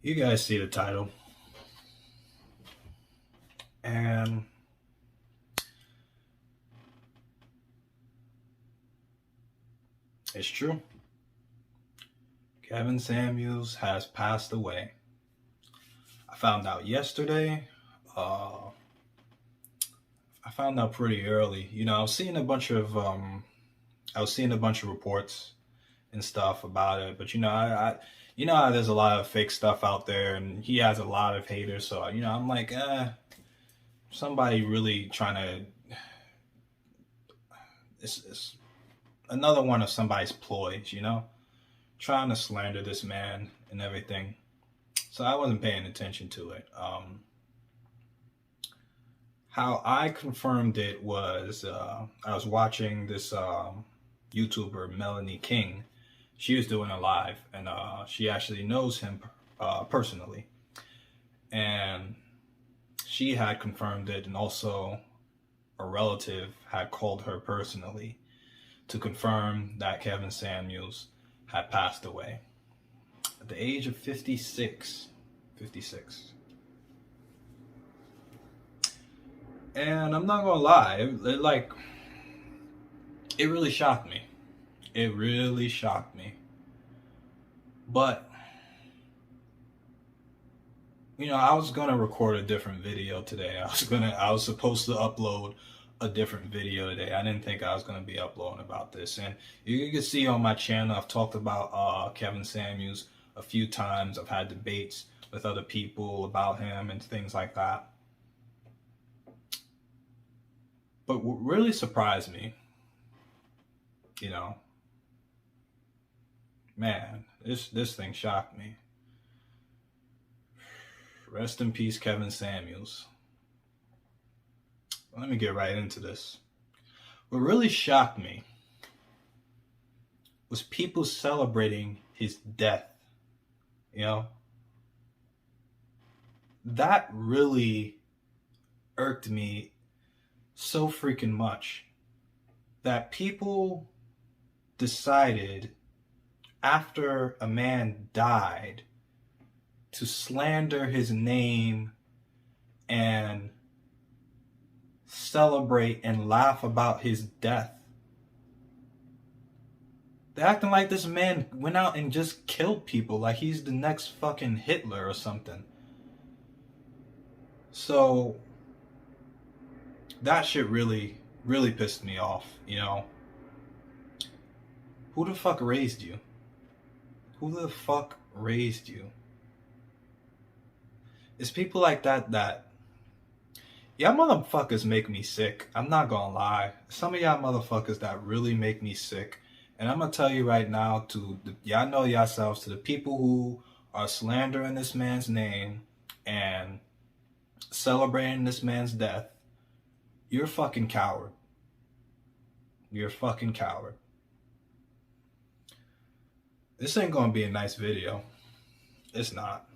You guys see the title, and it's true. Kevin Samuels has passed away. I found out yesterday. Uh, I found out pretty early. I was seeing a bunch of reports and stuff about it, but how there's a lot of fake stuff out there, and he has a lot of haters. So I'm like, somebody really trying to. It's another one of somebody's ploys, trying to slander this man and everything. So I wasn't paying attention to it. How I confirmed it was I was watching this YouTuber, Melanie King. She was doing a live, and she actually knows him personally. And she had confirmed it, and also a relative had called her personally to confirm that Kevin Samuels had passed away at the age of 56. 56. And I'm not gonna lie, it really shocked me. It really shocked me. But I was gonna record a different video today. I was supposed to upload a different video today. I didn't think I was gonna be uploading about this. And you can see on my channel, I've talked about Kevin Samuels a few times. I've had debates with other people about him and things like that. But what really surprised me, man, this thing shocked me. Rest in peace, Kevin Samuels. Let me get right into this. What really shocked me was people celebrating his death. That really irked me so freaking much that people decided after a man died to slander his name and celebrate and laugh about his death. They're acting like this man went out and just killed people, like he's the next fucking Hitler or something. So that shit really, really pissed me off, Who the fuck raised you? Who the fuck raised you? It's people like that y'all motherfuckers make me sick. I'm not gonna lie. Some of y'all motherfuckers that really make me sick. And I'm gonna tell you right now, y'all know yourselves, to the people who are slandering this man's name and celebrating this man's death, you're a fucking coward. You're a fucking coward. This ain't gonna be a nice video. It's not.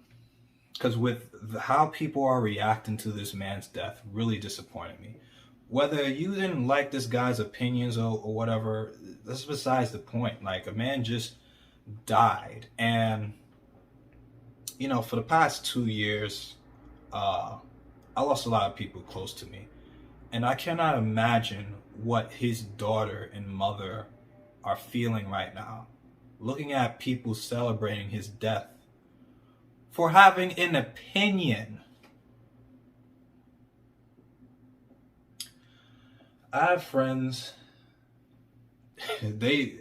Because with how people are reacting to this man's death really disappointed me. Whether you didn't like this guy's opinions or whatever, that's besides the point. Like, a man just died. And, for the past 2 years, I lost a lot of people close to me. And I cannot imagine what his daughter and mother are feeling right now, looking at people celebrating his death for having an opinion. I have friends,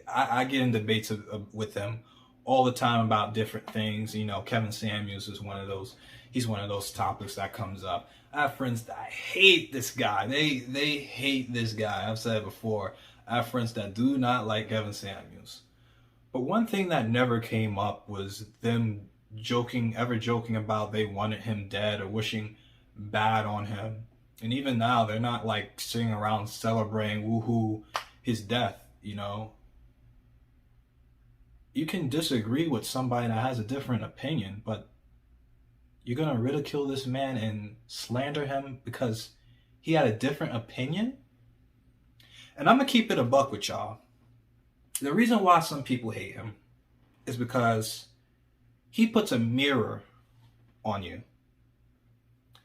I get in debates with them all the time about different things. Kevin Samuels is one of those. He's one of those topics that comes up. I have friends that hate this guy. They hate this guy. I've said it before. I have friends that do not like Kevin Samuels. But one thing that never came up was them joking about they wanted him dead or wishing bad on him. And even now, they're not like sitting around celebrating woohoo his death. You can disagree with somebody that has a different opinion, but you're gonna ridicule this man and slander him because he had a different opinion? And I'm gonna keep it a buck with y'all. The reason why some people hate him is because he puts a mirror on you.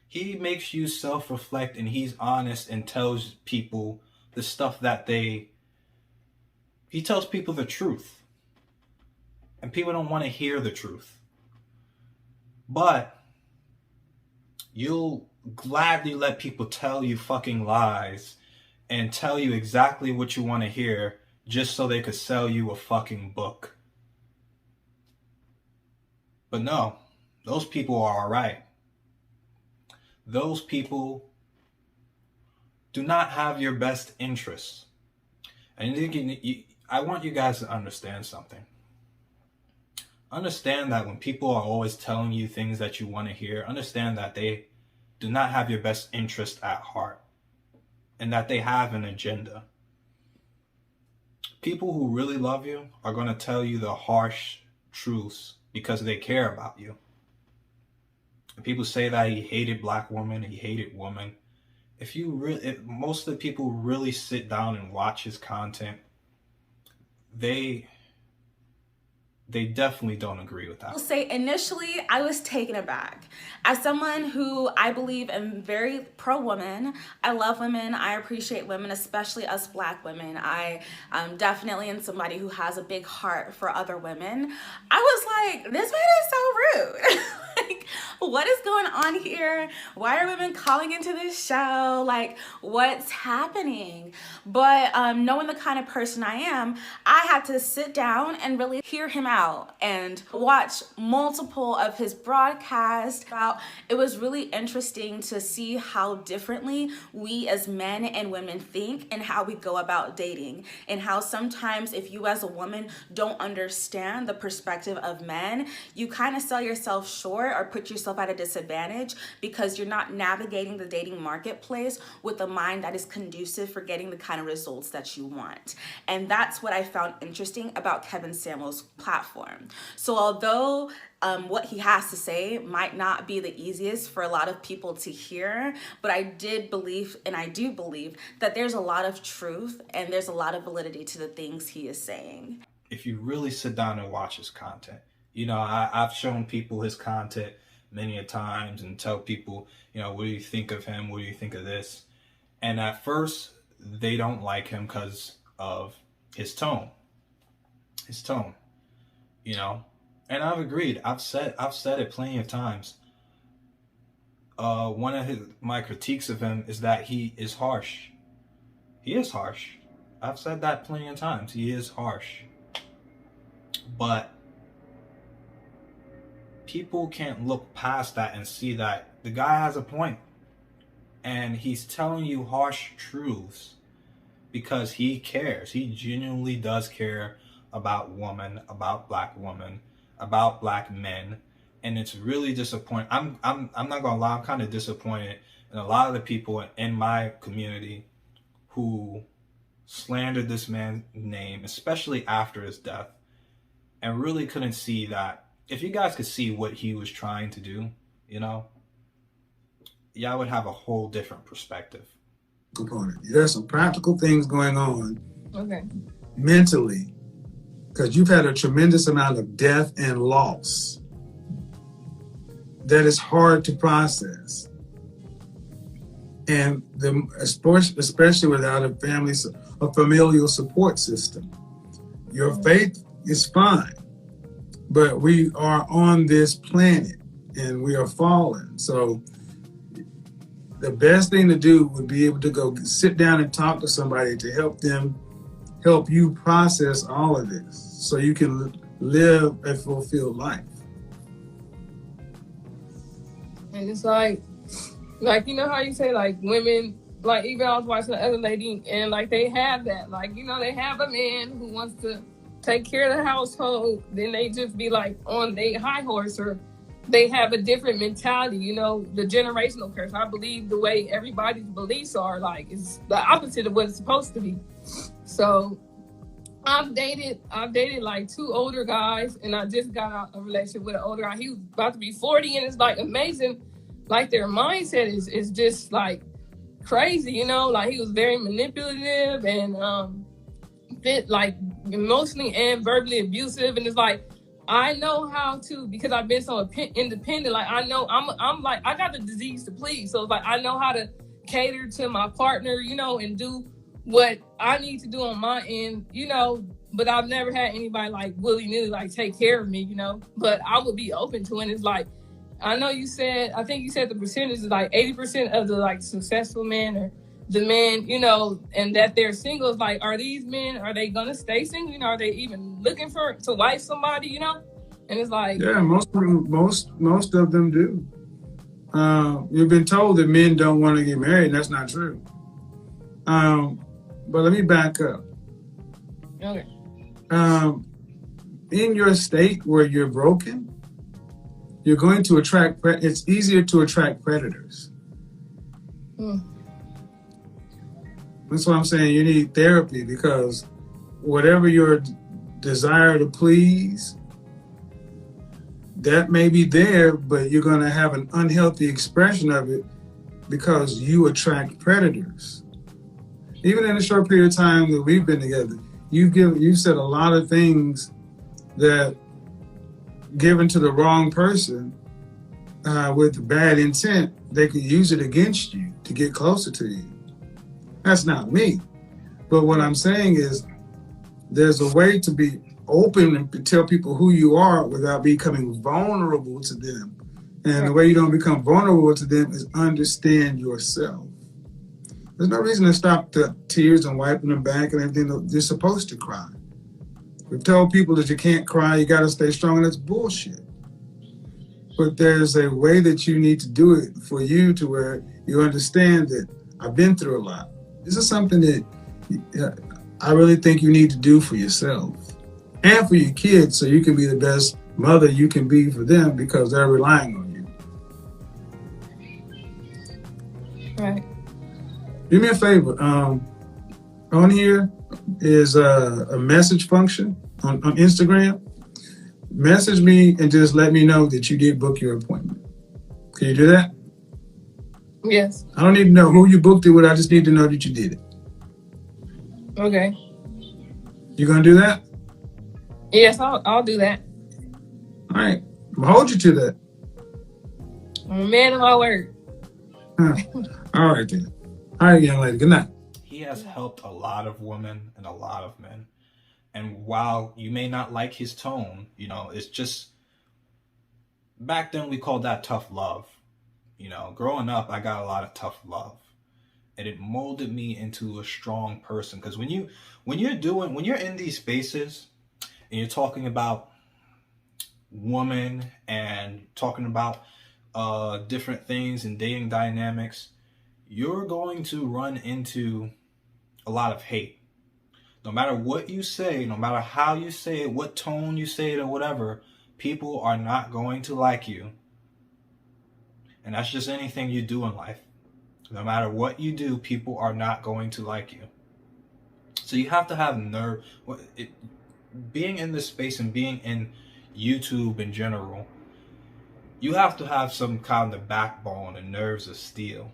He makes you self-reflect, and he's honest and tells people the stuff that he tells people the truth. And people don't want to hear the truth. But you'll gladly let people tell you fucking lies and tell you exactly what you want to hear just so they could sell you a fucking book. But no, those people are alright. Those people do not have your best interests. And I want you guys to understand something. Understand that when people are always telling you things that you want to hear, understand that they do not have your best interest at heart and that they have an agenda. People who really love you are going to tell you the harsh truths because they care about you. People say that he hated black women, he hated women. If most of the people really sit down and watch his content, they definitely don't agree with that. I'll say initially I was taken aback. As someone who I believe am very pro-woman, I love women, I appreciate women, especially us black women. I definitely am somebody who has a big heart for other women. I was like, this man is so rude. Like, what is going on here? Why are women calling into this show? Like, what's happening? But knowing the kind of person I am, I had to sit down and really hear him out and watch multiple of his broadcasts. It was really interesting to see how differently we as men and women think and how we go about dating, and how sometimes if you as a woman don't understand the perspective of men, you kind of sell yourself short or put yourself at a disadvantage because you're not navigating the dating marketplace with a mind that is conducive for getting the kind of results that you want. And that's what I found interesting about Kevin Samuels' platform. So although what he has to say might not be the easiest for a lot of people to hear, but I did believe, and I do believe, that there's a lot of truth and there's a lot of validity to the things he is saying. If you really sit down and watch his content, you know, I've shown people his content many a times and tell people, you know, what do you think of him? What do you think of this? And at first, they don't like him because of his tone. His tone, you know. And I've agreed. I've said it plenty of times. One of my critiques of him is that he is harsh. He is harsh. I've said that plenty of times. He is harsh. But people can't look past that and see that the guy has a point. And he's telling you harsh truths because he cares. He genuinely does care about women, about black women, about black men. And it's really disappointing. I'm not gonna lie, I'm kind of disappointed in a lot of the people in my community who slandered this man's name, especially after his death, and really couldn't see that. If you guys could see what he was trying to do, you know, y'all would have a whole different perspective. Component. There's some practical things going on, okay, mentally, because you've had a tremendous amount of death and loss that is hard to process. And especially without a familial support system. Your faith is fine, but we are on this planet and we are fallen. So the best thing to do would be able to go sit down and talk to somebody to help you process all of this so you can live a fulfilled life. and it's like you know how you say like women, like even I was watching the other lady and like they have that, like, you know, they have a man who wants to take care of the household, then they just be like on their high horse, or they have a different mentality, you know, the generational curse. I believe the way everybody's beliefs are like is the opposite of what it's supposed to be. So I've dated like 2 older guys, and I just got out of a relationship with an older guy. He was about to be 40, and it's like amazing. Like their mindset is just like crazy, you know, like he was very manipulative and like emotionally and verbally abusive. And it's like, I know how to, because I've been so independent. Like I know I'm like, I got the disease to please. So it's like, I know how to cater to my partner, you know, and do what I need to do on my end, you know, but I've never had anybody like willy-nilly like take care of me, you know, but I would be open to it. And it's like, I know you said, I think you said the percentage is like 80% of the like successful men or the men, you know, and that they're singles. Like, are these men, are they gonna stay single? You know, are they even looking to wife somebody, you know? And it's like, Yeah, most of them do. You've been told that men don't want to get married, and that's not true. But let me back up. okay. In your state where you're broken, you're going to attract, it's easier to attract predators. That's why I'm saying you need therapy, because whatever your desire to please, that may be there, but you're going to have an unhealthy expression of it because you attract predators. Even in the short period of time that we've been together, you've said a lot of things that, given to the wrong person with bad intent, they could use it against you to get closer to you. That's not me. But what I'm saying is there's a way to be open and to tell people who you are without becoming vulnerable to them. And the way you don't become vulnerable to them is understand yourself. There's no reason to stop the tears and wiping them back and everything. You're supposed to cry. We've told people that you can't cry, you got to stay strong, and that's bullshit. But there's a way that you need to do it for you to where you understand that I've been through a lot. This is something that I really think you need to do for yourself and for your kids, so you can be the best mother you can be for them, because they're relying on you. Right. Do me a favor. On here is a message function on Instagram. Message me and just let me know that you did book your appointment. Can you do that? Yes. I don't need to know who you booked it with. I just need to know that you did it. Okay. You gonna do that? Yes, I'll do that. All right. I'm gonna hold you to that. I'm a man of my word. All right then. All right, young lady. Good night. He has helped a lot of women and a lot of men. And while you may not like his tone, you know, it's just, back then we called that tough love. You know, growing up, I got a lot of tough love. And it molded me into a strong person. Because when you're in these spaces and you're talking about women and talking about different things and dating dynamics, you're going to run into a lot of hate. No matter what you say, no matter how you say it, what tone you say it or whatever, people are not going to like you. And that's just anything you do in life. No matter what you do, people are not going to like you. So you have to have nerve. Being in this space and being in YouTube in general, you have to have some kind of backbone and nerves of steel.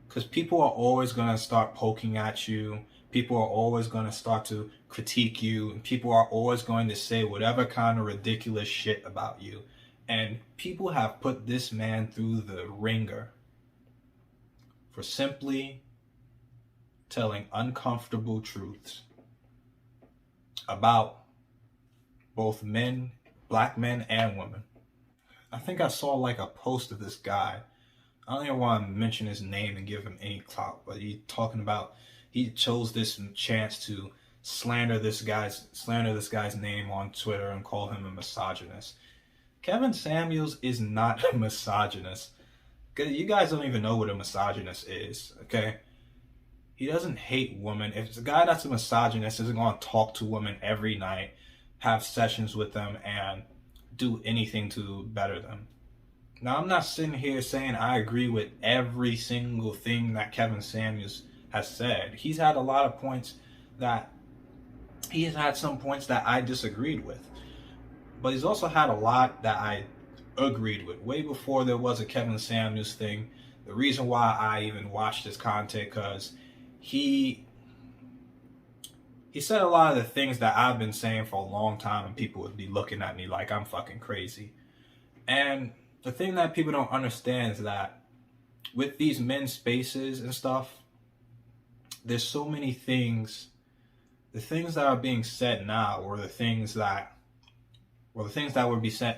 Because people are always going to start poking at you. People are always going to start to critique you. And people are always going to say whatever kind of ridiculous shit about you. And people have put this man through the ringer for simply telling uncomfortable truths about both men, black men and women. I think I saw like a post of this guy. I don't even want to mention his name and give him any clout, but he chose this chance to slander this guy's name on Twitter and call him a misogynist. Kevin Samuels is not a misogynist. You guys don't even know what a misogynist is, okay? He doesn't hate women. If it's a guy that's a misogynist, isn't going to talk to women every night, have sessions with them, and do anything to better them. Now, I'm not sitting here saying I agree with every single thing that Kevin Samuels has said. He's had some points that I disagreed with. But he's also had a lot that I agreed with. Way before there was a Kevin Samuels thing. The reason why I even watched his content, because he he said a lot of the things that I've been saying for a long time, and people would be looking at me like I'm fucking crazy. And the thing that people don't understand is that with these men's spaces and stuff, there's so many things. The things that are being said now, or the things that were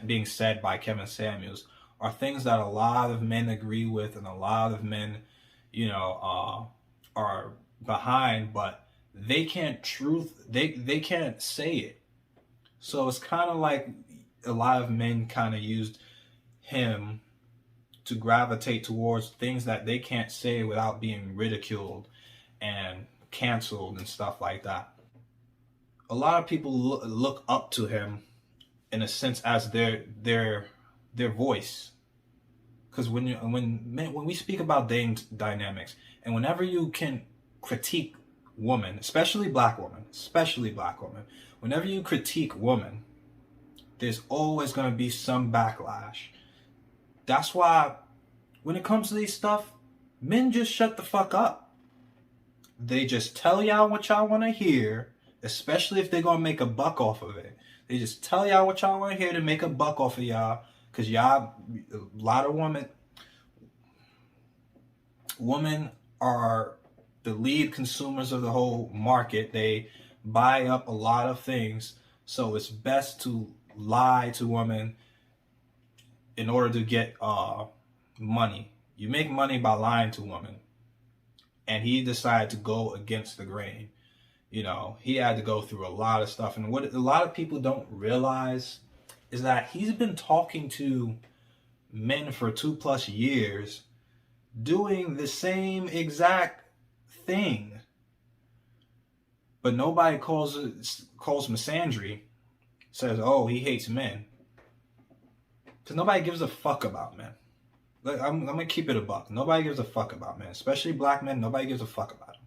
being said by Kevin Samuels, are things that a lot of men agree with, and a lot of men, are behind, but they can't they can't say it. So it's kind of like a lot of men kind of used him to gravitate towards things that they can't say without being ridiculed and canceled and stuff like that. A lot of people look up to him in a sense as their voice, because when we speak about dating dynamics, and whenever you can critique women, especially black women, whenever you critique women, there's always going to be some backlash. That's why when it comes to these stuff, men just shut the fuck up. They just tell y'all what y'all want to hear, especially if they're going to make a buck off of it. They just tell y'all what y'all want to hear to make a buck off of y'all, because y'all, a lot of women are the lead consumers of the whole market. They buy up a lot of things, so it's best to lie to women in order to get money. You make money by lying to women. And he decided to go against the grain. He had to go through a lot of stuff. And what a lot of people don't realize is that he's been talking to men for 2+ years doing the same exact thing. But nobody calls misandry, says, oh, he hates men. Because nobody gives a fuck about men. I'm going to keep it a buck. Nobody gives a fuck about men. Especially black men. Nobody gives a fuck about them.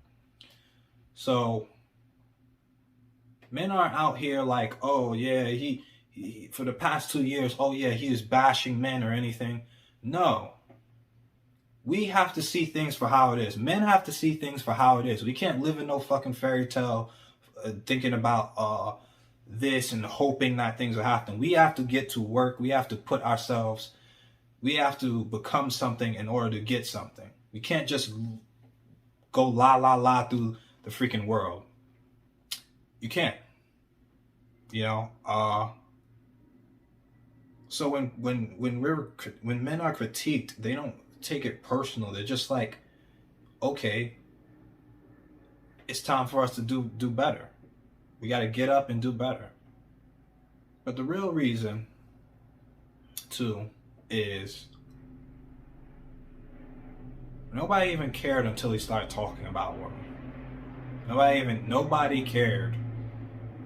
So, men aren't out here like, oh, yeah, he for the past 2 years, oh, yeah, he is bashing men or anything. No. We have to see things for how it is. Men have to see things for how it is. We can't live in no fucking fairy tale thinking about this and hoping that things will happen. We have to get to work. We have to we have to become something in order to get something. We can't just go la through the freaking world. You can't. So when men are critiqued, they don't take it personal. They're just like, okay, it's time for us to do better. We got to get up and do better. But the real reason, too, is nobody even cared until he started talking about women. Nobody cared.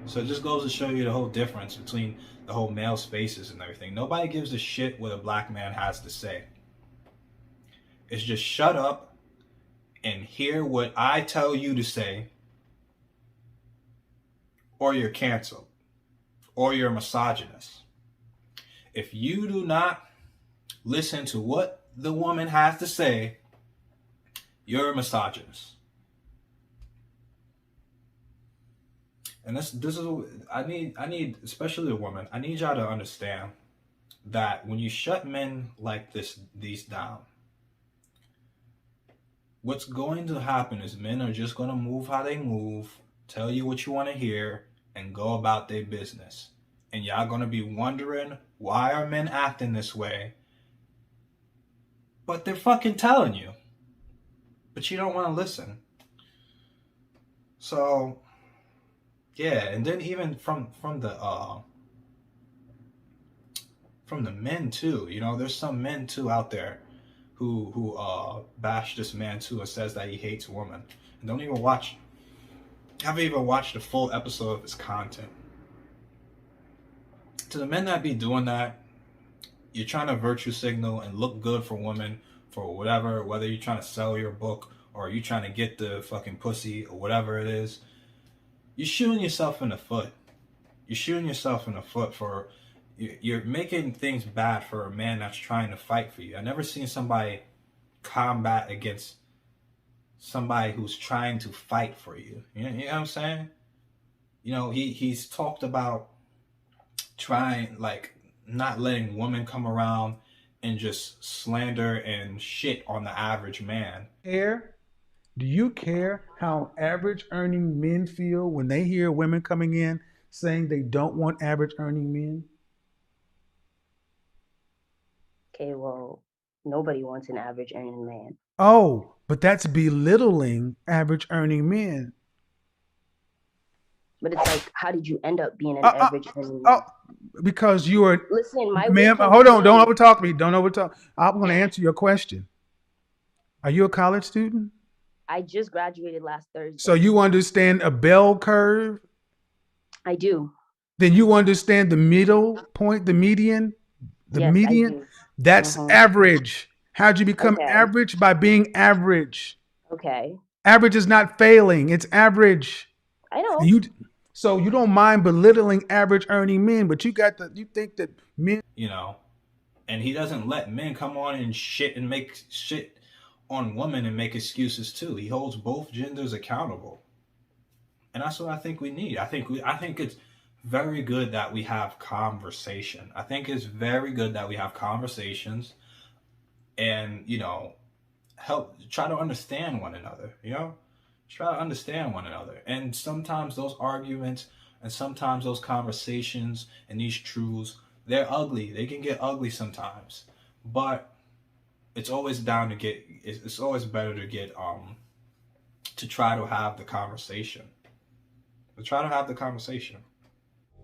So it just goes to show you the whole difference between the whole male spaces and everything. Nobody gives a shit what a black man has to say. It's just shut up and hear what I tell you to say, or you're canceled, or you're a misogynist. If you do not listen to what the woman has to say, you're a misogynist. And this is I need especially the women. I need y'all to understand that when you shut men like these down, what's going to happen is men are just going to move how they move, tell you what you want to hear, and go about their business. And y'all going to be wondering, why are men acting this way? But they're fucking telling you. But you don't want to listen. So, yeah, and then even from the men too, there's some men too out there who bash this man too and says that he hates women. And haven't even watched a full episode of his content. To the men that be doing that, you're trying to virtue signal and look good for women for whatever, whether you're trying to sell your book or you're trying to get the fucking pussy or whatever it is. You're shooting yourself in the foot. You're making things bad for a man that's trying to fight for you. I've never seen somebody combat against somebody who's trying to fight for you. You know what I'm saying? he's talked about trying, like, not letting women come around and just slander and shit on the average man. Care? Do you care how average earning men feel when they hear women coming in saying they don't want average earning men? Okay, well, nobody wants an average earning man. Oh, but that's belittling average earning men. But it's like, how did you end up being an Uh, uh, average earning oh, man? because you are, Listen, my ma'am. weekend Hold on, don't change. overtalk me. Don't overtalk. I'm going to answer your question. Are you a college student? I just graduated last Thursday. So you understand a bell curve? I do. Then you understand the middle point, the median? The Yes, I median? do. That's Mhm. average. How'd you become Okay. average? By being average. Okay. Average is not failing. It's average. I know. And so you don't mind belittling average earning men, but you think that men. And he doesn't let men come on and shit and make shit on women and make excuses too. He holds both genders accountable. And that's what I think we need. I think it's very good that we have conversation. I think it's very good that we have conversations and, help try to understand one another, Try to understand one another. And sometimes those arguments and sometimes those conversations and these truths, they're ugly. They can get ugly sometimes. But it's always it's always better to get to try to have the conversation. To try to have the conversation.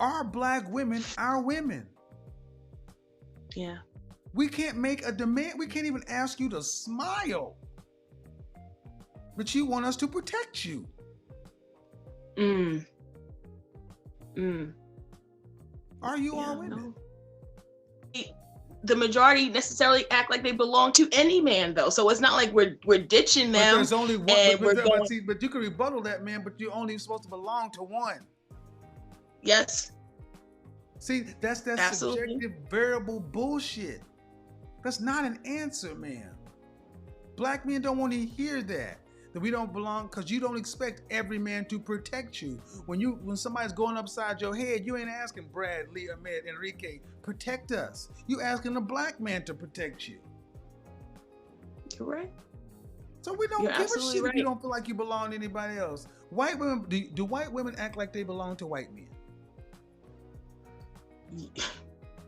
Are black women our women? Yeah. We can't make a demand. We can't even ask you to smile. But you want us to protect you. Are you our women? No. The majority necessarily act like they belong to any man, though. So it's not like we're ditching them. But there's only one. And But you can rebuttal that, man. But you're only supposed to belong to one. Yes. See, that's Absolutely. subjective variable bullshit. That's not an answer, man. Black men don't want to hear that we don't belong, because you don't expect every man to protect you. When somebody's going upside your head, you ain't asking Brad, Lee, Ahmed, Enrique, protect us. You asking a black man to protect you. You're right. So we don't You're give a absolutely shit right. if you don't feel like you belong to anybody else. White women, do white women act like they belong to white men?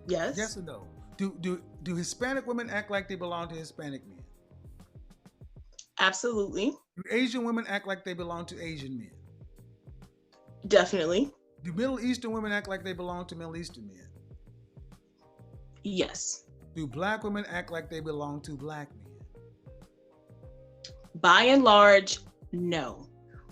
Yes. Yes or no? Do Hispanic women act like they belong to Hispanic men? Absolutely. Do Asian women act like they belong to Asian men? Definitely. Do Middle Eastern women act like they belong to Middle Eastern men? Yes. Do black women act like they belong to black men? By and large, no.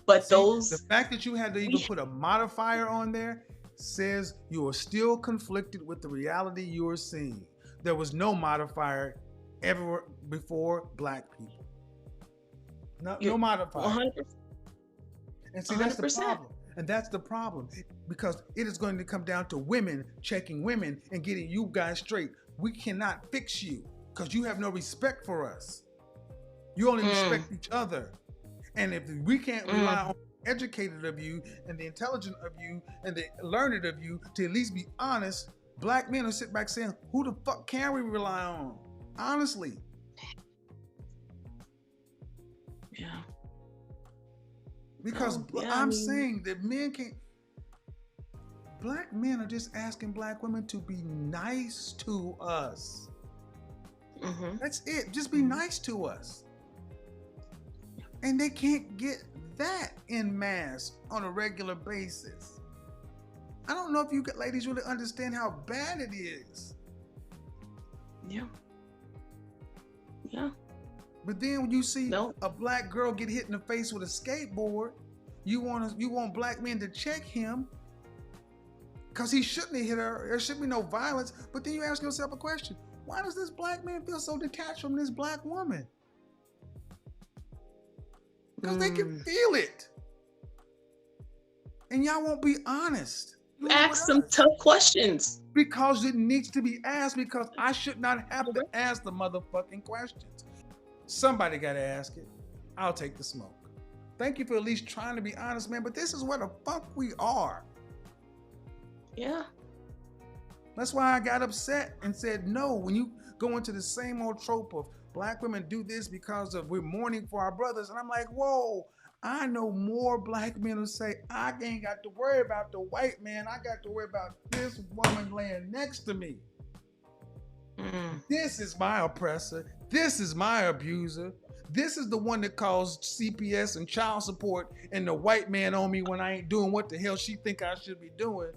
But the fact that you had to even put a modifier on there says you are still conflicted with the reality you are seeing. There was no modifier ever before black people. No modifier. 100%. And see, that's the problem. And that's the problem, because it is going to come down to women checking women and getting you guys straight. We cannot fix you because you have no respect for us. You only respect each other. And if we can't rely on the educated of you and the intelligent of you and the learned of you to at least be honest, black men will sit back saying, who the fuck can we rely on? Honestly. Yeah. Because saying that men can't. Black men are just asking black women to be nice to us. Mm-hmm. That's it. Just be nice to us. And they can't get that en masse on a regular basis. I don't know if you ladies really understand how bad it is. Yeah. Yeah. But then when you see a black girl get hit in the face with a skateboard, you want black men to check him because he shouldn't have hit her. There should be no violence. But then you ask yourself a question: why does this black man feel so detached from this black woman? Because they can feel it, and y'all won't be honest. You ask some tough questions because it needs to be asked. Because I should not have to ask the motherfucking questions. Somebody got to ask it. I'll take the smoke. Thank you for at least trying to be honest, man. But this is where the fuck we are. Yeah. That's why I got upset and said no. When you go into the same old trope of black women do this because of we're mourning for our brothers, and I'm like, whoa. I know more black men who say, I ain't got to worry about the white man. I got to worry about this woman laying next to me. This is my oppressor. This is my abuser. This is the one that calls CPS and child support and the white man on me when I ain't doing what the hell she think I should be doing.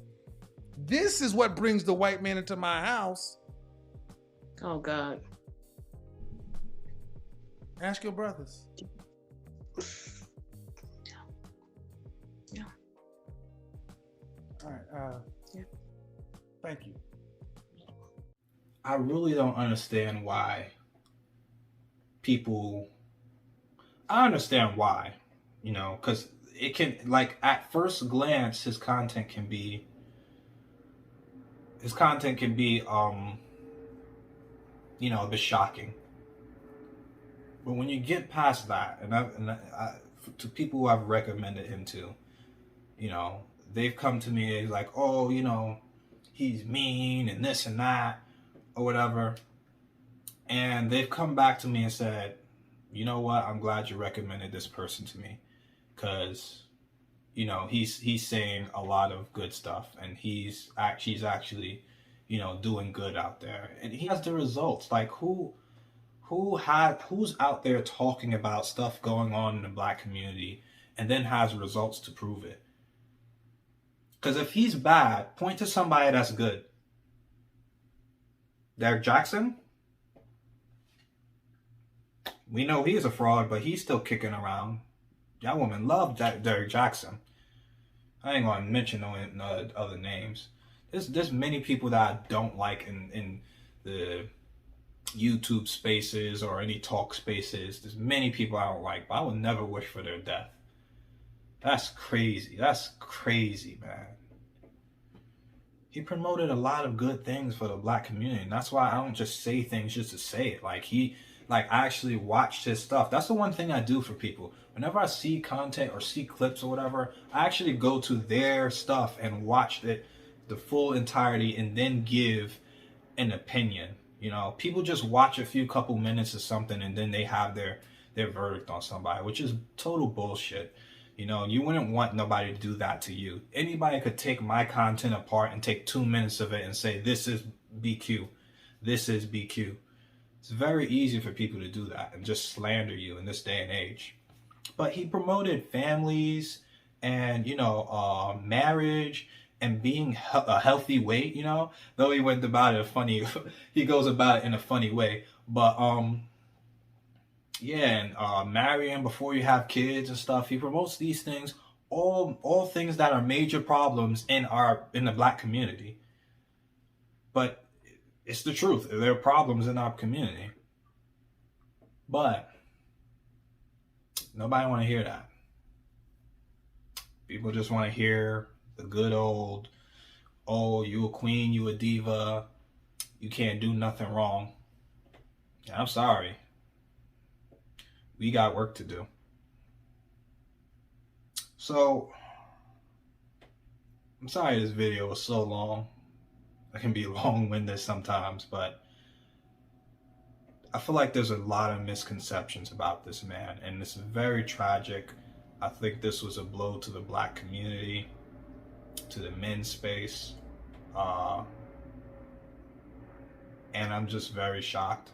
This is what brings the white man into my house. Oh, God. Ask your brothers. Yeah. All right. Yeah. Thank you. I really don't understand why people. I understand why, because it can, like, at first glance, his content can be, a bit shocking. But when you get past that, and to people who I've recommended him to, they've come to me and like, oh, he's mean and this and that or whatever. And they've come back to me and said, you know what? I'm glad you recommended this person to me, because, he's saying a lot of good stuff, and he's actually, doing good out there, and he has the results. Like, who's out there talking about stuff going on in the black community and then has results to prove it? Because if he's bad, point to somebody that's good. Derek Jackson? We know he's a fraud, but he's still kicking around. Y'all women love Derek Jackson. I ain't gonna mention no other names. There's many people that I don't like in the YouTube spaces or any talk spaces. There's many people I don't like, but I would never wish for their death. That's crazy. That's crazy, man. He promoted a lot of good things for the black community, and that's why I don't just say things just to say it. I actually watched his stuff. That's the one thing I do for people. Whenever I see content or see clips or whatever, I actually go to their stuff and watch it, the full entirety, and then give an opinion. People just watch a couple minutes of something and then they have their verdict on somebody, which is total bullshit. You wouldn't want nobody to do that to you. Anybody could take my content apart and take 2 minutes of it and say, this is BQ. This is BQ. It's very easy for people to do that and just slander you in this day and age. But he promoted families and, marriage and being a healthy weight, though he went about it he goes about it in a funny way. But, and marrying before you have kids and stuff. He promotes these things, all things that are major problems in the black community. But it's the truth. There are problems in our community. But nobody want to hear that. People just want to hear the good old, oh, you a queen, you a diva, you can't do nothing wrong. I'm sorry. We got work to do. So, I'm sorry this video was so long. It can be long-winded sometimes, but I feel like there's a lot of misconceptions about this man, and it's very tragic. I think this was a blow to the black community, to the men's space, and I'm just very shocked.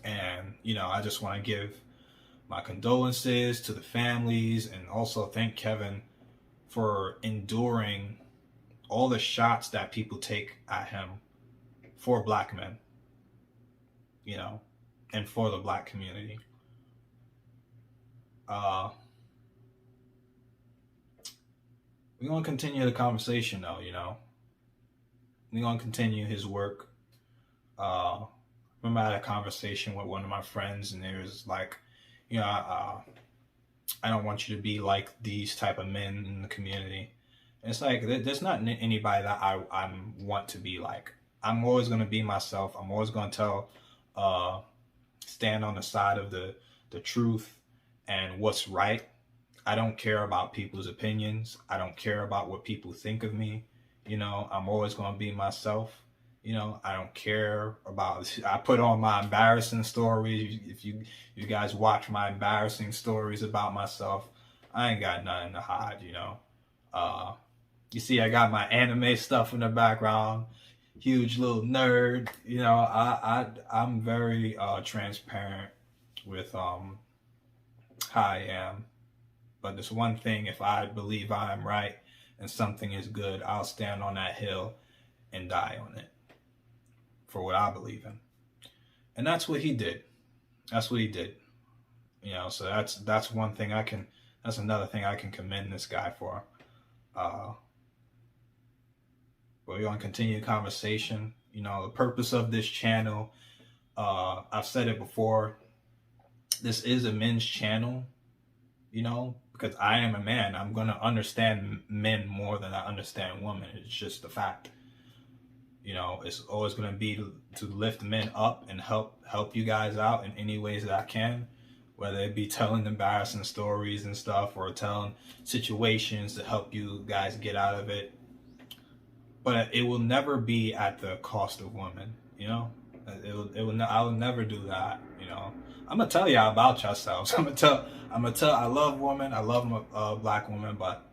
And, I just want to give my condolences to the families, and also thank Kevin for enduring all the shots that people take at him for black men, and for the black community. We're going to continue the conversation though, We're going to continue his work. Remember I had a conversation with one of my friends, and it was like, I don't want you to be like these type of men in the community. And it's like, there's not anybody that I want to be like. I'm always going to be myself. I'm always going to stand on the side of the truth and what's right. I don't care about people's opinions. I don't care about what people think of me. You know, I'm always going to be myself. You know, I don't care about, I put on my embarrassing stories. If you guys watch my embarrassing stories about myself, I ain't got nothing to hide, you know. You see, I got my anime stuff in the background. Huge little nerd. You know, I'm very transparent with how I am. But there's one thing, if I believe I am right and something is good, I'll stand on that hill and die on it for what I believe in. And that's what he did. That's what he did. You know, so that's one thing that's another thing I can commend this guy for. But we're going to continue the conversation. You know, the purpose of this channel, I've said it before, this is a men's channel, you know, because I am a man. I'm going to understand men more than I understand women. It's just a fact. You know, it's always going to be to lift men up and help you guys out in any ways that I can, whether it be telling embarrassing stories and stuff or telling situations to help you guys get out of it. But it will never be at the cost of women, you know. I will never do that, you know. I'm gonna tell y'all about yourselves. I'm gonna tell. I love women. I love black women, but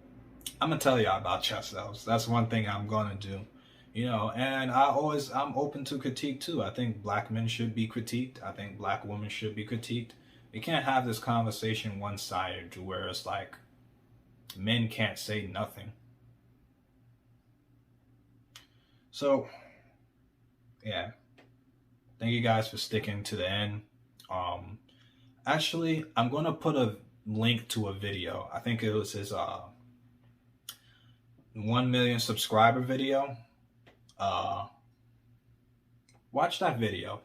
I'm gonna tell y'all about yourselves. That's one thing I'm gonna do, you know. And I'm open to critique too. I think black men should be critiqued. I think black women should be critiqued. We can't have this conversation one-sided to where it's like men can't say nothing. So, yeah. Thank you guys for sticking to the end. Actually, I'm going to put a link to a video. I think it was his 1 million subscriber video. Watch that video.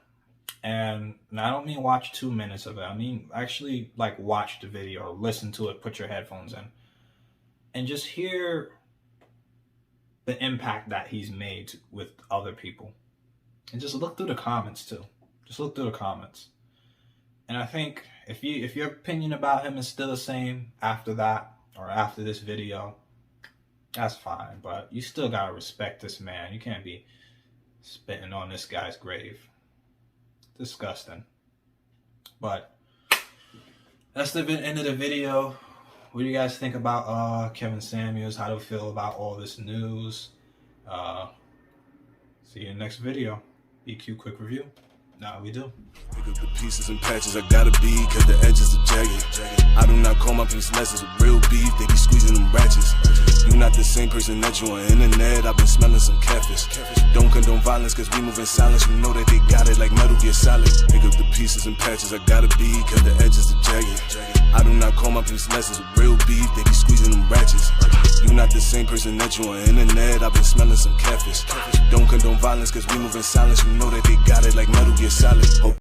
And I don't mean watch 2 minutes of it. I mean actually like watch the video or listen to it, put your headphones in. And just hear the impact that he's made with other people. And just look through the comments too. Just look through the comments. And I think if your opinion about him is still the same after that or after this video, that's fine. But you still gotta respect this man. You can't be spitting on this guy's grave. Disgusting. But that's the end of the video. What do you guys think about Kevin Samuels? How do you feel about all this news? See you in the next video. EQ quick review. Nah, we do. Pick up the pieces and patches I gotta be, cause the edges are jagged. I do not call my piece lessons with real beef, they be squeezing them ratchets. You not the same person that you on internet, I've been smelling some catfish. Don't condone violence cause we move in silence, you know that they got it like Metal Gear Solid. Pick up the pieces and patches I gotta be, cause the edges are jagged. I do not call my piece lessons with real beef, they be squeezing them ratchets. You not the same person that you on internet, I've been smelling some catfish. Don't condone violence cause we move in silence, you know that they got it like Metal Gear Solid.